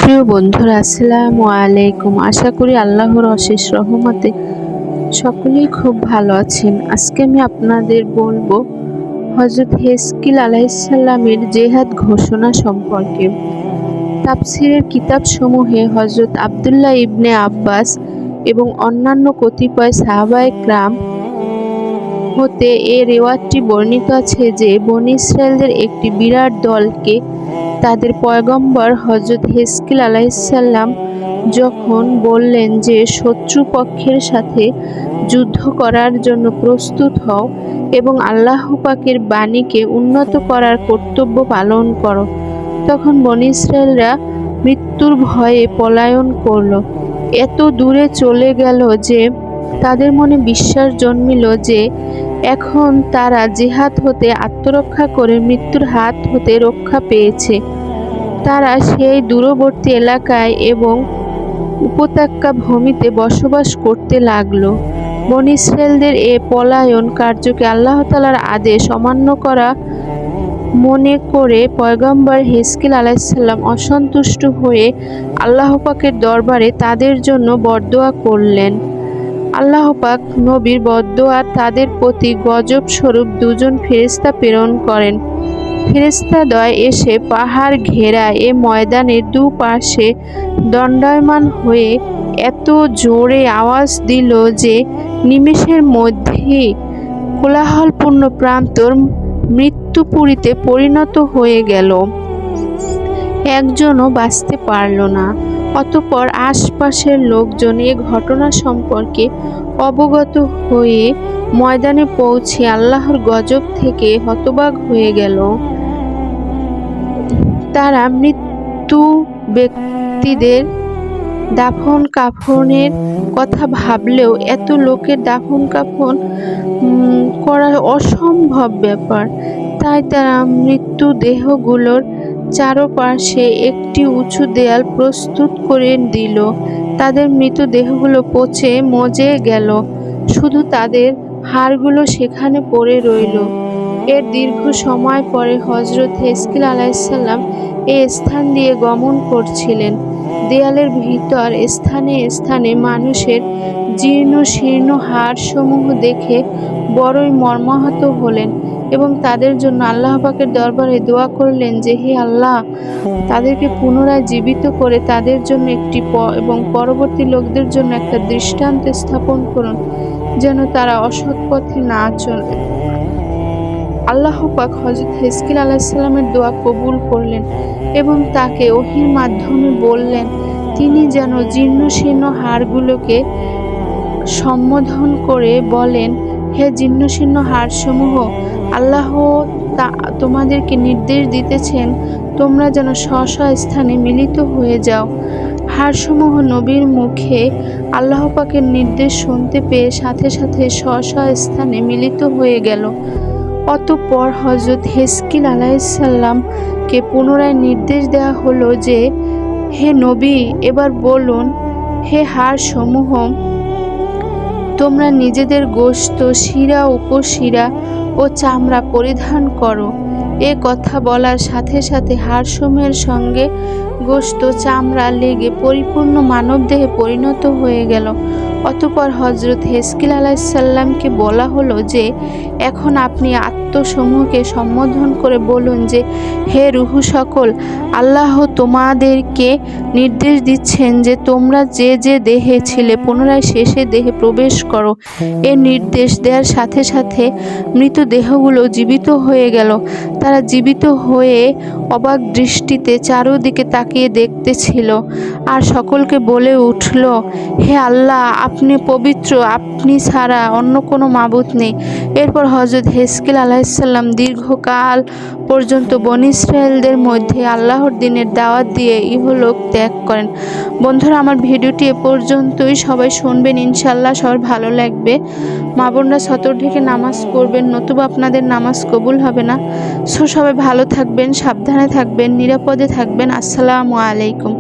প্রিয় বন্ধুরা, আসসালামু আলাইকুম। আশা করি আল্লাহর অশেষ রহমতে সকলেই খুব ভালো আছেন। আজকে আমি আপনাদের বলবো হযরত হেজকিল আলাইহিসসালামের জেহাদ ঘোষণা সম্পর্কে। তাফসীরের কিতাবসমূহে হযরত আব্দুল্লাহ ইবনে আব্বাস এবং অন্যান্য কতিপয় সাহাবায়ে কেরাম হতে এ রিওয়ায়াতটি বর্ণিত আছে যে বনী ইসরাঈলদের একটি বিরাট দলকে তাদের পয়গম্বর হযরত হেজকিল আলাইহিসসালাম যখন বললেন যে শত্রুপক্ষের সাথে যুদ্ধ করার জন্য প্রস্তুত হও এবং আল্লাহ পাকের বাণীকে উন্নত করার কর্তব্য পালন করো, তখন বনী ইসরাঈলরা মৃত্যুর ভয়ে পলায়ন করল। এত দূরে চলে গেল যে তাদের মনে বিশ্বাস জন্মিল যে এখন তারা জিহাদ হতে আত্মরক্ষা করে মৃত্যুর হাত হতে রক্ষা পেয়েছে। তারা সেই দূরবর্তী এলাকায় এবং উপত্যকা ভূমিতে বসবাস করতে লাগল। বনী ইসরাঈলদের এ পলায়ন কার্যকে আল্লাহ তাআলার আদেশ অমান্য করা মনে করে পয়গম্বর হেজকিল আলাইহিসসালাম অসন্তুষ্ট হয়ে আল্লাহ পাকের দরবারে তাদের জন্য বদদোয়া করলেন। আল্লাহ পাক নবীর বদদোয়ার তাদের প্রতি গজব স্বরূপ দুজন ফেরেশতা প্রেরণ করেন। ফেরেশতাদ্বয় এসে পাহাড় ঘেরা এ ময়দানের দুপাশে দণ্ডায়মান হয়ে এত জোরে আওয়াজ দিল যে নিমেষের মধ্যেই কোলাহলপূর্ণ প্রান্তর মৃত্যুপুরীতে পরিণত হয়ে গেল। একজনও বাঁচতে পারল না। অতঃপর আশপাশের লোকজন এ ঘটনা সম্পর্কে অবগত হয়ে ময়দানে পৌঁছে আল্লাহর গজব থেকে হতবাক হয়ে গেল। তারা মৃত্যু ব্যক্তিদের দাফন কাফনের কথা ভাবলেও এত লোকের দাফন কাফন করা অসম্ভব ব্যাপার। তাই তারা মৃত্যু দেহগুলোর চারপাশে একটি উঁচু দেয়াল প্রস্তুত করে দিল। তাদের মৃতদেহগুলো পচে মজে গেল, শুধু তাদের হাড়গুলো সেখানে পড়ে রইল। এর দীর্ঘ সময় পরে হযরত হেজকিল আলাইহিসসালাম এ স্থান দিয়ে গমন করছিলেন। দেয়ালের ভিতর স্থানে স্থানে মানুষের জীর্ণ শীর্ণ হাড়সমূহ দেখে বড়ই মর্মাহত হলেন এবং তাদের জন্য আল্লাহ পাকের দরবারে দোয়া করলেন যে হে আল্লাহ, তাদেরকে পুনরায় জীবিত করে তাদের জন্য এবং পরবর্তী লোকদের জন্য একটা দৃষ্টান্ত স্থাপন করুন, যেন তারা অসৎ পথে না চলে। আল্লাহ পাক হযরত হেজকিল আলাইহিসসালামের দোয়া কবুল করলেন এবং তাকে ওহীর মাধ্যমে বললেন তিনি যেন জীর্ণ শীর্ণ হাড়গুলোকে সম্বোধন করে বলেন, হে জীর্ণ শীর্ণ হাড়সমূহ, আল্লাহ তোমাদেরকে নির্দেশ দিতেছেন তোমরা যেন স্ব স্ব স্থানে মিলিত হয়ে যাও। হাড়সমূহ নবীর মুখে আল্লাহ পাকের নির্দেশ শুনতে পেয়ে সাথে সাথে স্ব স্ব স্থানে মিলিত হয়ে গেল। অতঃপর হযরত হেজকিল আলাইহিসসালামকে পুনরায় নির্দেশ দেওয়া হলো যে হে নবী, এবার বলুন, হে হাড়সমূহ, তোমরা নিজেদের গোশত, শিরা, উপশিরা ও চামড়া পরিধান করো। এ কথা বলার সাথে সাথে হাড়সমূহের সঙ্গে গোশত, চামড়া লেগে পরিপূর্ণ মানবদেহে পরিণত হয়ে গেল। অতঃপর হযরত হেজকিল আলাইহিসসালামকে বলা হলো যে এখন আপনি আত্মসমূহকে সম্বোধন করে বলুন যে হে রূহ সকল, আল্লাহ তোমাদেরকে নির্দেশ দিচ্ছেন যে তোমরা যে যে দেহে ছিলে পুনরায় শেষে দেহে প্রবেশ করো। এ নির্দেশ দেওয়ার সাথে সাথে মৃত দেহগুলো জীবিত হয়ে গেল। তারা জীবিত হয়ে অবাক দৃষ্টিতে চারদিকে তাকিয়ে দেখতেছিল আর সকলকে বলে উঠল, হে আল্লাহ, আপনি পবিত্র, আপনি ছাড়া অন্য কোনো মাবুদ নেই। এরপর হযরত হেজকিল আলাইহিসসালাম দীর্ঘকাল পর্যন্ত বনী ইসরাঈলদের মধ্যে আল্লাহর দ্বীনের দাওয়াত দিয়ে ইহলোক ত্যাগ করেন। বন্ধুরা, আমার ভিডিওটি এ পর্যন্তই। সবাই শুনবেন, ইনশাআল্লাহ সবার ভালো লাগবে। মা বোনরা সতর ঢেকে নামাজ পড়বেন, নতুবা আপনাদের নামাজ কবুল হবে না। সবাই ভালো থাকবেন, সাবধানে থাকবেন, নিরাপদে থাকবেন। আসসালামু আলাইকুম।